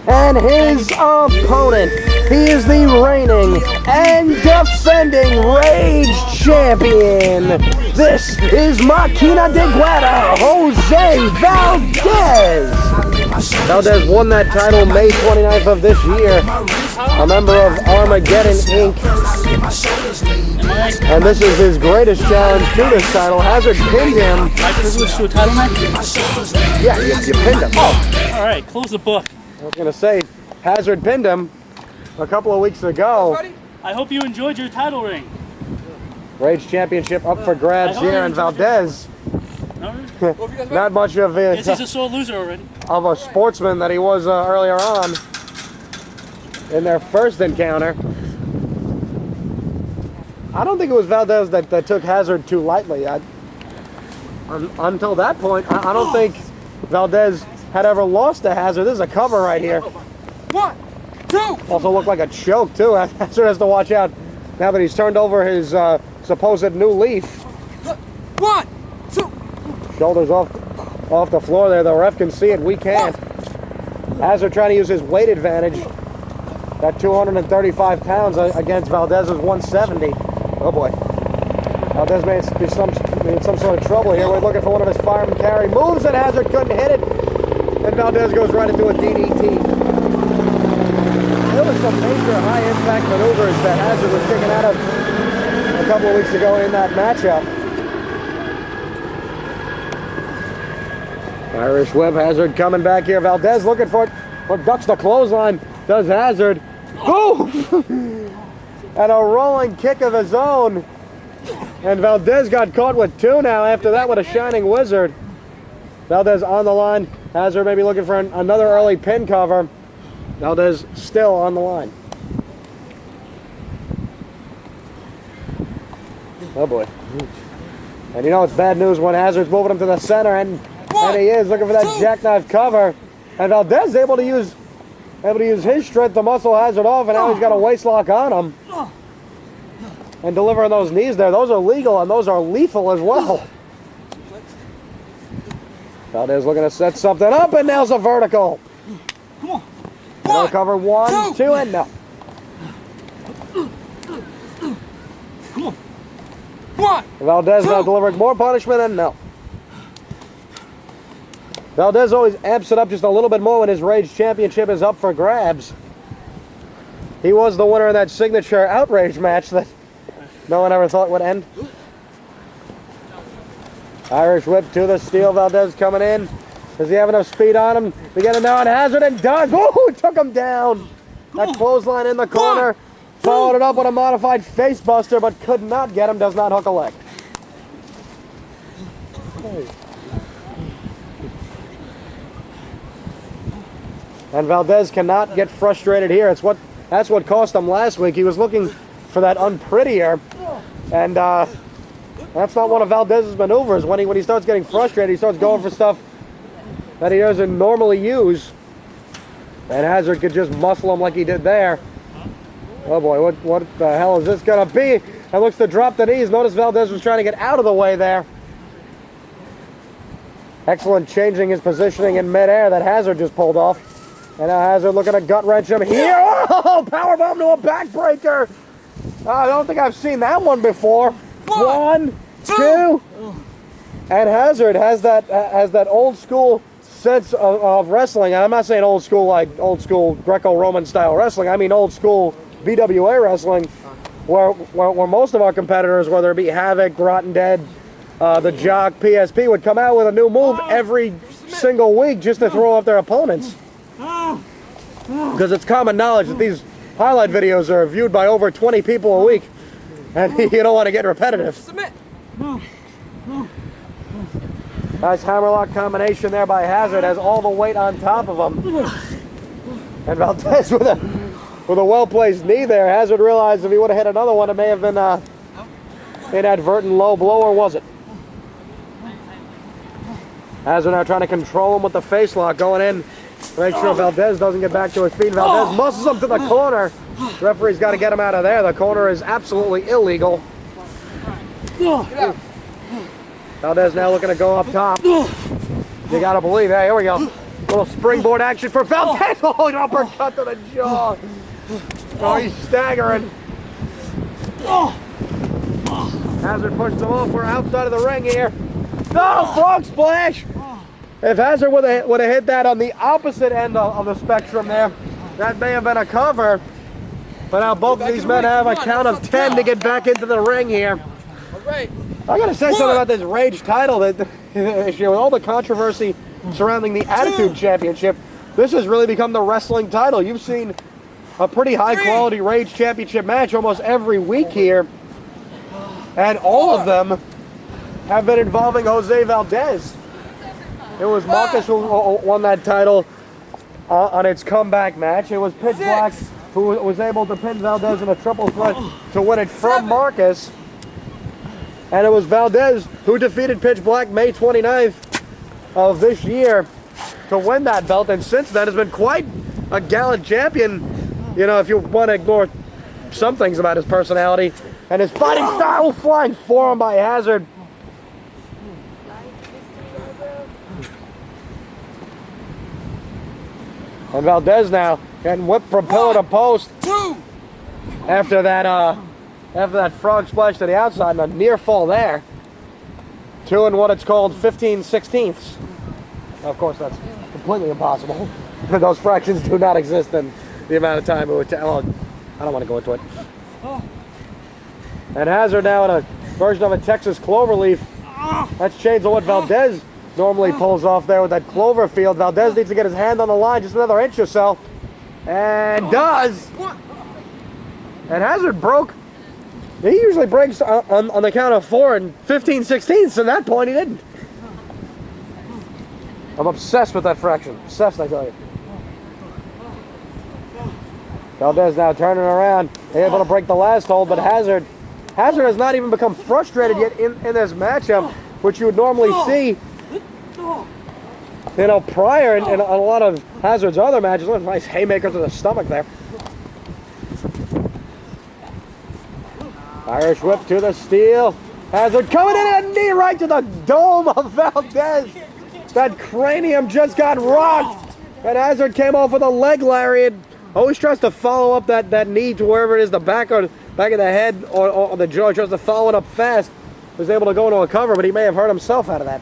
And his opponent, he is the reigning and defending Rage Champion. This is Máquina de Guerra, Jose Valdez. Valdez won that title May 29th of this year. A member of Armageddon Inc. And this is his greatest challenge to this title. Hazard pinned him. My privilege to a title match? Yeah, you pinned him. Oh, all right, close the book. I was going to say, Hazard pinned him a couple of weeks ago. I hope you enjoyed your title ring. Rage Championship up for grabs here, and Valdez, not much of a, Yes, he's a sore loser already. of a sportsman that he was earlier on in their first encounter. I don't think it was Valdez that took Hazard too lightly. Until that point, I don't think Valdez had ever lost to Hazard. This is a cover right here. 1, 2. Also looked like a choke too. Hazard has to watch out now that he's turned over his supposed new leaf. 1, 2. Shoulders off the floor there. The ref can see it. We can't. Hazard trying to use his weight advantage. That 235 pounds against Valdez's 170. Oh boy. Valdez made some sort of trouble here. We're looking for one of his fireman carry moves, and Hazard couldn't hit it. And Valdez goes right into a DDT. There was some major high-impact maneuvers that Hazard was kicking out of a couple of weeks ago in that matchup. Irish whip, Hazard coming back here. Valdez looking for it. Ducks the clothesline. Does Hazard. Boom! And a rolling kick of his own. And Valdez got caught with two now after that with a Shining Wizard. Valdez on the line. Hazard maybe looking for another early pin cover. Valdez still on the line. Oh boy. And you know it's bad news when Hazard's moving him to the center, and he is looking for that jackknife cover. And Valdez is able to use his strength to muscle Hazard off, and now he's got a waist lock on him. And delivering those knees there, those are legal and those are lethal as well. Valdez looking to set something up and nails a vertical. Come on. One, cover 1, 2, and no. Come on. 1. Valdez now delivering more punishment and no. Valdez always amps it up just a little bit more when his Rage Championship is up for grabs. He was the winner in that signature Outrage match that no one ever thought would end. Irish whip to the steel. Valdez coming in. Does he have enough speed on him? We get him now on Hazard, and does. Woo! Took him down. That clothesline in the corner. Followed it up with a modified face buster, but could not get him. Does not hook a leg. And Valdez cannot get frustrated here. That's what cost him last week. He was looking for that unprettier, and that's not one of Valdez's maneuvers. When he starts getting frustrated, he starts going for stuff that he doesn't normally use. And Hazard could just muscle him like he did there. Oh boy, what the hell is this gonna be? It looks to drop the knees. Notice Valdez was trying to get out of the way there. Excellent changing his positioning in midair that Hazard just pulled off. And now Hazard looking to gut wrench him here. Oh, powerbomb to a backbreaker. I don't think I've seen that one before. 1, 2. And Hazard has that old school sense of wrestling. And I'm not saying old school like old school Greco-Roman style wrestling. I mean old school BWA wrestling, where most of our competitors, whether it be Havoc, Rotten Dead, the Jock, PSP, would come out with a new move every single week just to throw off their opponents. Because it's common knowledge that these highlight videos are viewed by over 20 people a week, and you don't want to get repetitive. Submit. Nice hammerlock combination there by Hazard, has all the weight on top of him. And Valdez with a well-placed knee there. Hazard realized if he would have hit another one, it may have been an inadvertent low blow, or was it? Hazard now trying to control him with the face lock, going in. Make sure Valdez doesn't get back to his feet. Valdez muscles him to the corner. Referee's got to get him out of there. The corner is absolutely illegal. Valdez now looking to go up top. You got to believe. Hey, here we go. Little springboard action for Valdez. Oh, an uppercut to the jaw. Oh, he's staggering. Hazard pushes him off. We're outside of the ring here. No, frog splash. If Hazard would have hit that on the opposite end of the spectrum there, that may have been a cover. But now both of these men have a count of 10 to get back into the ring here. All right. I gotta say something about this Rage title that issue with all the controversy surrounding the Attitude Championship. This has really become the wrestling title. You've seen a pretty high quality Rage Championship match almost every week here, and all of them have been involving Jose Valdez. It was Marcus who won that title on its comeback match. It was Pitch Black who was able to pin Valdez in a triple threat to win it from Marcus. And it was Valdez who defeated Pitch Black May 29th of this year to win that belt. And since then has been quite a gallant champion, you know, if you want to ignore some things about his personality and his fighting style. Flying forearm by Hazard. And Valdez now getting whipped from pillar to post after that frog splash to the outside and a near fall there. 2 in what it's called 15/16ths. Of course, that's completely impossible. Those fractions do not exist in the amount of time it would take. Well, I don't want to go into it. And Hazard now in a version of a Texas cloverleaf. That's changed to what Valdez normally pulls off there with that clover field. Valdez needs to get his hand on the line just another inch or so. And does. And Hazard broke. He usually breaks on the count of 4 and 15/16ths. At that point, he didn't. I'm obsessed with that fraction. Obsessed, I tell you. Valdez now turning around, able to break the last hold, but Hazard has not even become frustrated yet in this matchup, which you would normally see, you know, prior in a lot of Hazard's other matches. What a nice haymaker to the stomach there. Irish whip to the steel. Hazard coming in and a knee right to the dome of Valdez. That cranium just got rocked. And Hazard came off with a leg lariat. Always tries to follow up that knee to wherever it is, the back of the head or the jaw. He tries to follow it up fast. Was able to go into a cover, but he may have hurt himself out of that.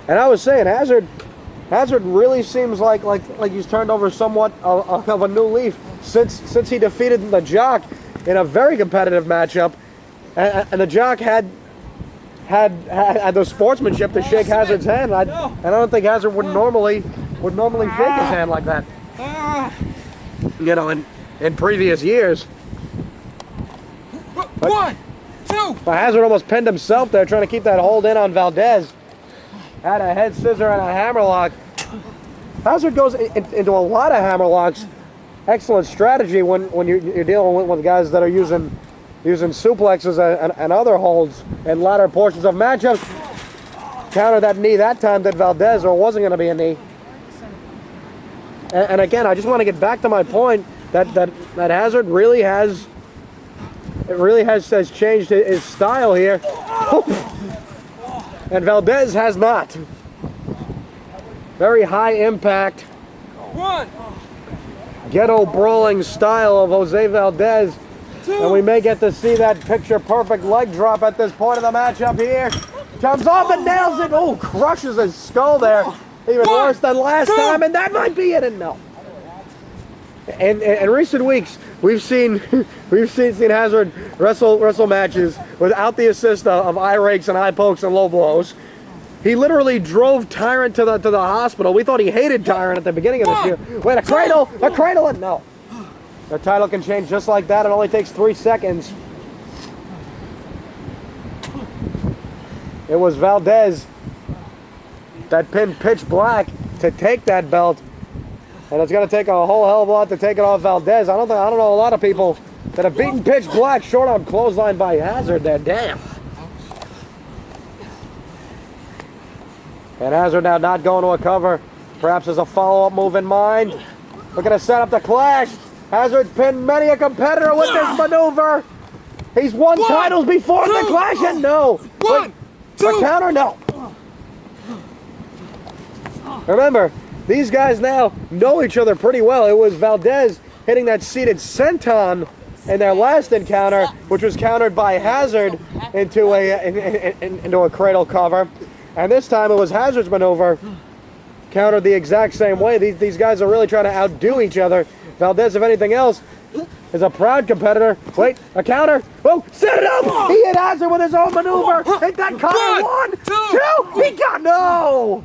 And I was saying, Hazard really seems like he's turned over somewhat of a new leaf since he defeated the Jock in a very competitive matchup, and the Jock had the sportsmanship to shake Hazard's hand. And I don't think Hazard would normally shake his hand like that. You know, in previous years. But, 1, 2. But Hazard almost pinned himself there, trying to keep that hold in on Valdez. Had a head scissor and a hammerlock. Hazard goes into a lot of hammerlocks. Excellent strategy when you're dealing with guys that are using suplexes and other holds in latter portions of matchups. Countered that knee that time that Valdez, or wasn't going to be a knee. And again, I just want to get back to my point that Hazard really has changed his style here. And Valdez has not. Very high impact, 1, ghetto brawling style of Jose Valdez. 2. And we may get to see that picture perfect leg drop at this point of the matchup here. Jumps off and nails it. Oh, crushes his skull there. Even worse than last time, and that might be it. And no. And in recent weeks, we've seen Hazard wrestle matches without the assist of eye rakes and eye pokes and low blows. He literally drove Tyrant to the hospital. We thought he hated Tyrant at the beginning of this year. Wait, a cradle, and no. The title can change just like that. It only takes 3 seconds. It was Valdez that pinned Pitch Black to take that belt. And it's going to take a whole hell of a lot to take it off Valdez. I don't know a lot of people that have beaten Pitch Black short on clothesline by Hazard there. Damn. And Hazard now not going to a cover. Perhaps as a follow-up move in mind. Looking to set up the clash. Hazard's pinned many a competitor with this maneuver. He's won titles before the clash, and no. 1, 2. A counter, no. Remember, these guys now know each other pretty well. It was Valdez hitting that seated senton in their last encounter, which was countered by Hazard into a cradle cover. And this time it was Hazard's maneuver countered the exact same way. These guys are really trying to outdo each other. Valdez, if anything else, is a proud competitor. Wait, a counter. Oh, set it up! He hit Hazard with his own maneuver. Hit that counter. One, two. He got no.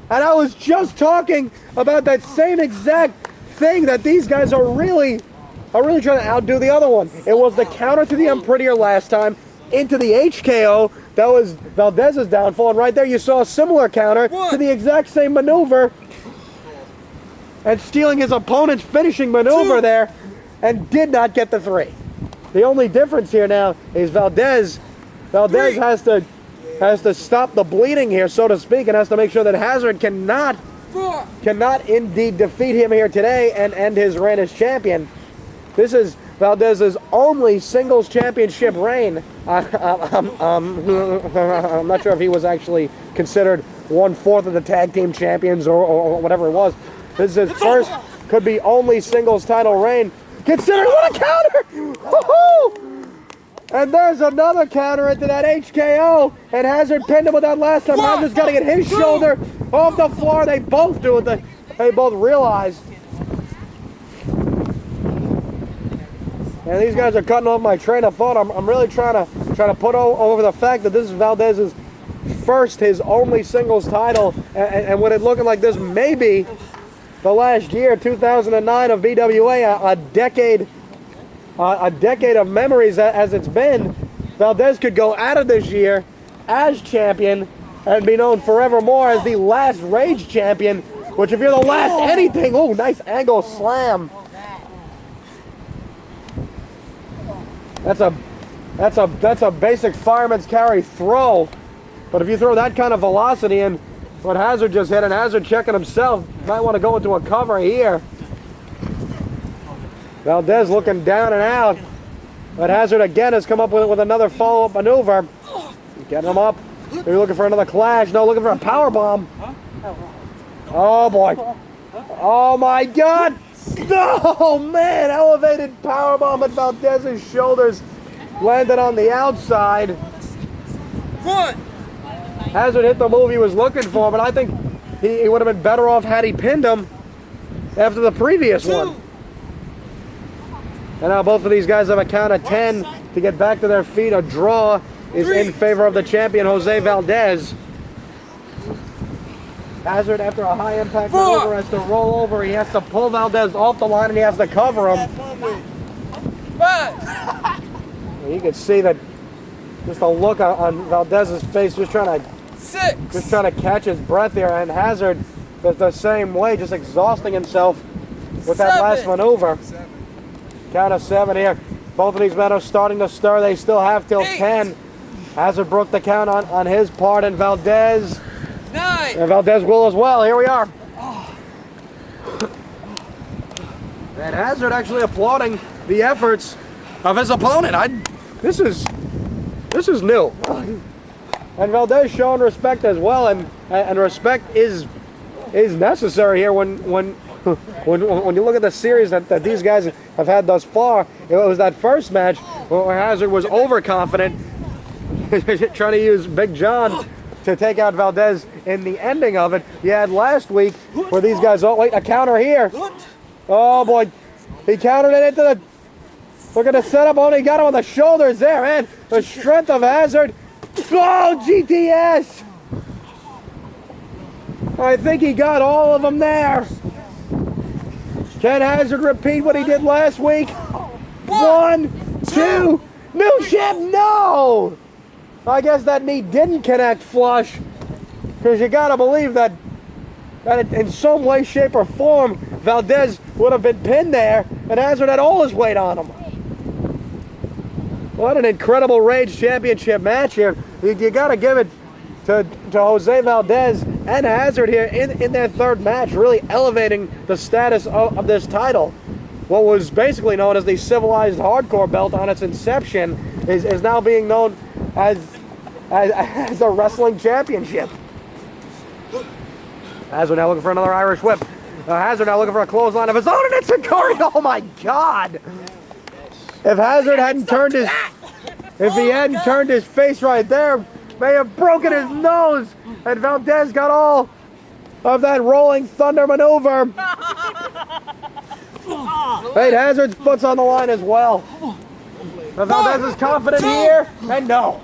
And I was just talking about that same exact thing, that these guys are really trying to outdo the other one. It was the counter to the Unprettier last time into the HKO. That was Valdez's downfall. And right there you saw a similar counter to the exact same maneuver and stealing his opponent's finishing maneuver there, and did not get the 3. The only difference here now is Valdez has to stop the bleeding here, so to speak, and has to make sure that Hazard cannot indeed defeat him here today and end his reign as champion. This is Valdez's only singles championship reign. I'm not sure if he was actually considered 1/4 of the tag team champions or whatever it was. This is his first, could be only singles title reign. Considering what a counter! Woo-hoo! And there's another counter into that HKO, and Hazard pinned him with that last time. Hazard's got to get his shoulder off the floor. They both do it. They both realize. And these guys are cutting off my train of thought. I'm really trying to put over the fact that this is Valdez's first, his only singles title, and with it looking like this, maybe the last year, 2009 of BWA, a decade of memories as it's been. Valdez could go out of this year as champion and be known forevermore as the last Rage champion, which if you're the last anything, oh, nice angle slam. That's a basic fireman's carry throw. But if you throw that kind of velocity in what Hazard just hit, and Hazard checking himself, might want to go into a cover here. Valdez looking down and out. But Hazard again has come up with another follow-up maneuver. Getting him up. Maybe looking for another clash. No, looking for a power bomb. Oh boy. Oh my God. Oh man, elevated power bomb at Valdez's shoulders. Landed on the outside. One. Hazard hit the move he was looking for, but I think he would have been better off had he pinned him after the previous one. And now both of these guys have a count of 10 to get back to their feet. A draw is in favor of the champion, Jose Valdez. Hazard, after a high impact maneuver, has to roll over. He has to pull Valdez off the line and he has to cover him. 5. You can see that just a look on Valdez's face, just trying to 6. catch his breath here, and Hazard the same way, just exhausting himself with that last maneuver. Count of 7 here. Both of these men are starting to stir. They still have till 10. Hazard broke the count on his part, and Valdez. 9. And Valdez will as well. Here we are. And Hazard actually applauding the efforts of his opponent. This is new. And Valdez showing respect as well, and respect is necessary here when you look at the series that these guys have had thus far. It was that first match where Hazard was overconfident, trying to use Big John to take out Valdez in the ending of it. You had last week where these guys, oh wait, a counter here. Oh boy, he countered it into the, look at the setup, only got him on the shoulders there, man. The strength of Hazard. Oh, GTS. I think he got all of them there. Can Hazard repeat what he did last week? 1, 2, new champ, no! I guess that knee didn't connect flush, because you gotta believe that in some way, shape, or form, Valdez would have been pinned there, and Hazard had all his weight on him. What an incredible Rage Championship match here. You gotta give it to Jose Valdez and Hazard here in their third match, really elevating the status of this title. What was basically known as the Civilized Hardcore belt on its inception is now being known as a wrestling championship. Hazard now looking for another Irish whip. Hazard now looking for a clothesline of his own, and it's a Curry. Oh my God! If Hazard hadn't turned his, if he hadn't turned his face right there, may have broken his nose, and Valdez got all of that rolling thunder maneuver. Hey, Hazard's foot's on the line as well. But Valdez is confident here, and no.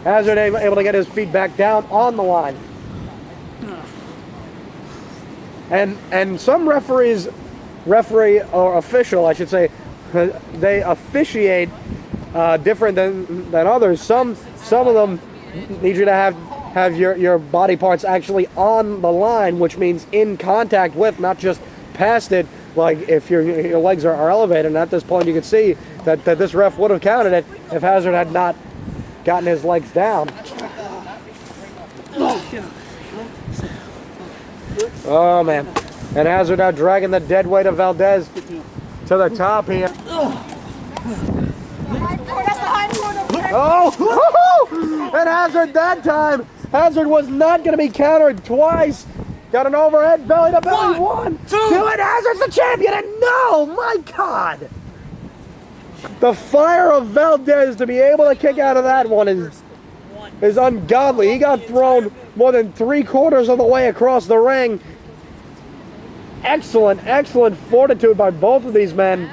Hazard able to get his feet back down on the line. And some referee or official, I should say, they officiate different than others. Some of them need you to have your body parts actually on the line, which means in contact with, not just past it. Like if your legs are elevated. And at this point, you can see that this ref would have counted it if Hazard had not gotten his legs down. Oh man. And Hazard now dragging the dead weight of Valdez to the top here. Oh! And Hazard that time, Hazard was not going to be countered twice. Got an overhead belly to belly. One, two, and Hazard's the champion. And no, my God. The fire of Valdez to be able to kick out of that one is ungodly. He got thrown more than 3/4 of the way across the ring. Excellent, excellent fortitude by both of these men.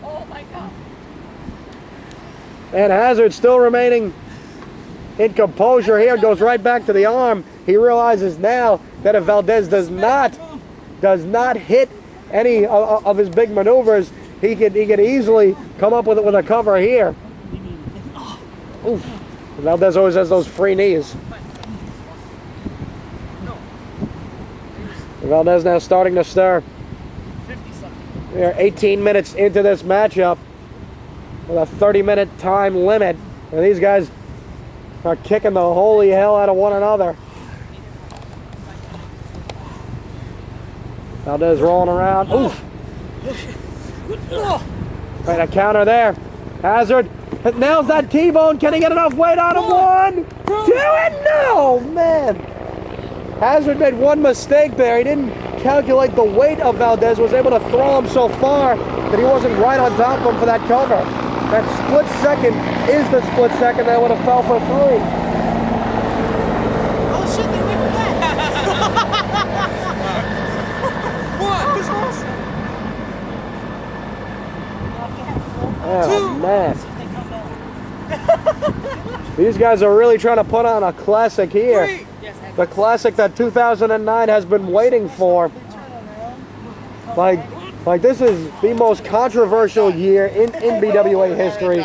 Oh my God. And Hazard still remaining in composure here, goes right back to the arm. He realizes now that if Valdez does not hit any of his big maneuvers, he could easily come up with a cover here. Oof. Valdez always has those free knees. Valdez now starting to stir. We're 18 minutes into this matchup with a 30-minute time limit. And these guys are kicking the holy hell out of one another. Valdez rolling around. Oof. Right, a counter there. Hazard nails that T-bone. Can he get enough weight on him? 1, 2, and no, man. Hazard made one mistake there. He didn't calculate the weight of Valdez, was able to throw him so far that he wasn't right on top of him for that cover. That split second is the split second that would have fell for 3. Oh shit, they went with that. Oh, man. These guys are really trying to put on a classic here. The classic that 2009 has been waiting for. Like this is the most controversial year in BWA history.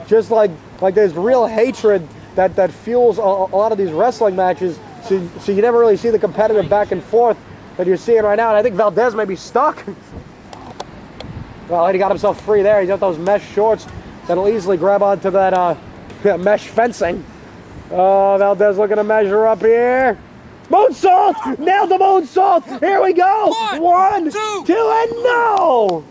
Just like there's real hatred that fuels a lot of these wrestling matches. So you never really see the competitive back and forth that you're seeing right now. And I think Valdez may be stuck. Well, he got himself free there. He's got those mesh shorts that'll easily grab onto that mesh fencing. Oh, Valdez looking to measure up here. Moonsault! Nailed the moonsault! Here we go! 1, 2, and no!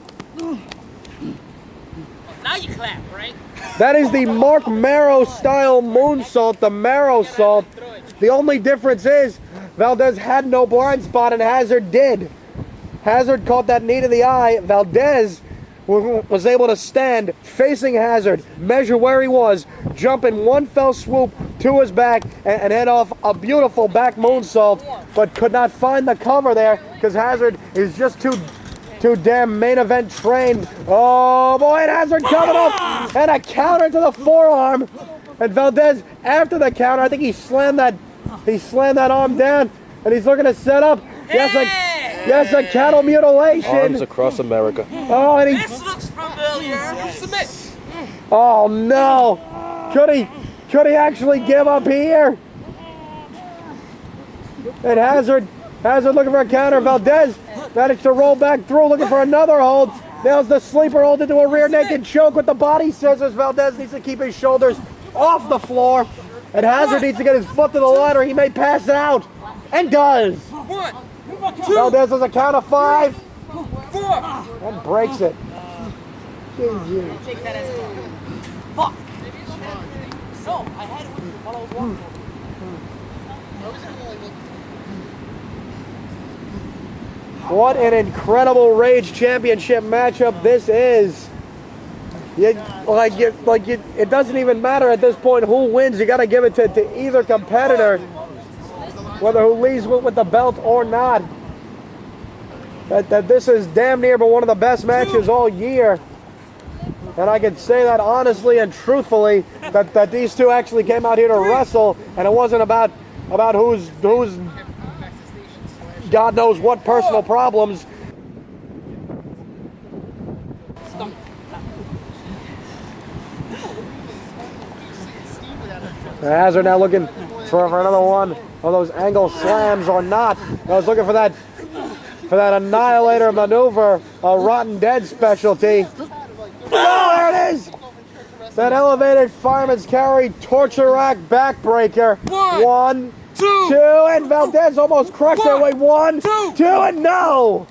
Now you clap, right? That is the Mark Marrow style moonsault, the Marrow salt. The only difference is Valdez had no blind spot and Hazard did. Hazard caught that knee to the eye. Valdez was able to stand facing Hazard, measure where he was, jump in one fell swoop to his back, and head off a beautiful back moonsault, but could not find the cover there because Hazard is just too damn main event trained. Oh boy, and Hazard coming up, and a counter to the forearm. And Valdez, after the counter, I think he slammed that arm down, and he's looking to set up. Yes, a cattle mutilation. Arms across America. Oh, and This looks familiar. Submit. Oh no! Could he actually give up here? And Hazard looking for a counter. Valdez managed to roll back through, looking for another hold. Nails the sleeper hold into a rear naked choke with the body scissors. Valdez needs to keep his shoulders off the floor. And Hazard needs to get his foot to the line or he may pass out. And does. 1, 2, Valdez has a count of 5. 4. And breaks it. Take that as a fuck. No, I had it with you while I was walking. What an incredible Rage Championship matchup this is. It doesn't even matter at this point who wins. You got to give it to either competitor, whether who leaves with the belt or not. That this is damn near but one of the best matches all year. And I can say that honestly and truthfully that these two actually came out here to wrestle, and it wasn't about who's God knows what personal problems. Hazard now looking for another one of those angle slams or not. I was looking for that annihilator maneuver, a Rotten Dead specialty. Oh, there it is! That elevated fireman's carry torture rack backbreaker. One, two, and Valdez almost crushed their way. One, two, and no!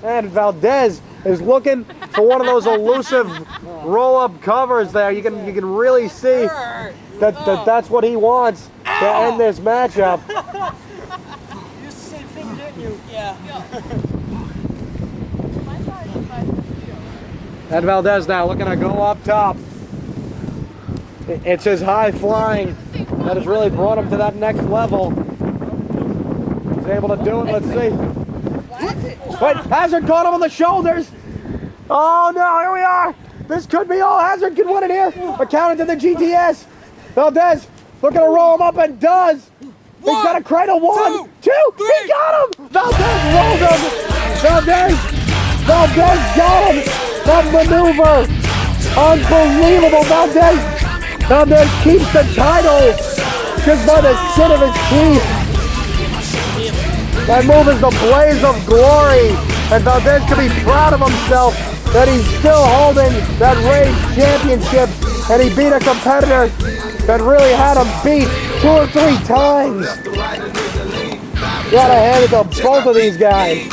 And Valdez is looking for one of those elusive roll-up covers there. You can really see that's what he wants to end this matchup. You used to say things, didn't you? Yeah. And Valdez now looking to go up top. It's his high flying that has really brought him to that next level. He's able to do it. Let's see. Wait, Hazard caught him on the shoulders. Oh no, here we are. This could be all. Hazard can win it here. A counter to the GTS. Valdez looking to roll him up and does. He's got a cradle. One, two, he got him. Valdez rolled him. Valdez got him. That maneuver, unbelievable. Valdez keeps the title just by the skin of his teeth. That move is the blaze of glory, and Valdez can be proud of himself that he's still holding that Rage Championship, and he beat a competitor that really had him beat 2 or 3 times. Gotta hand it to both of these guys.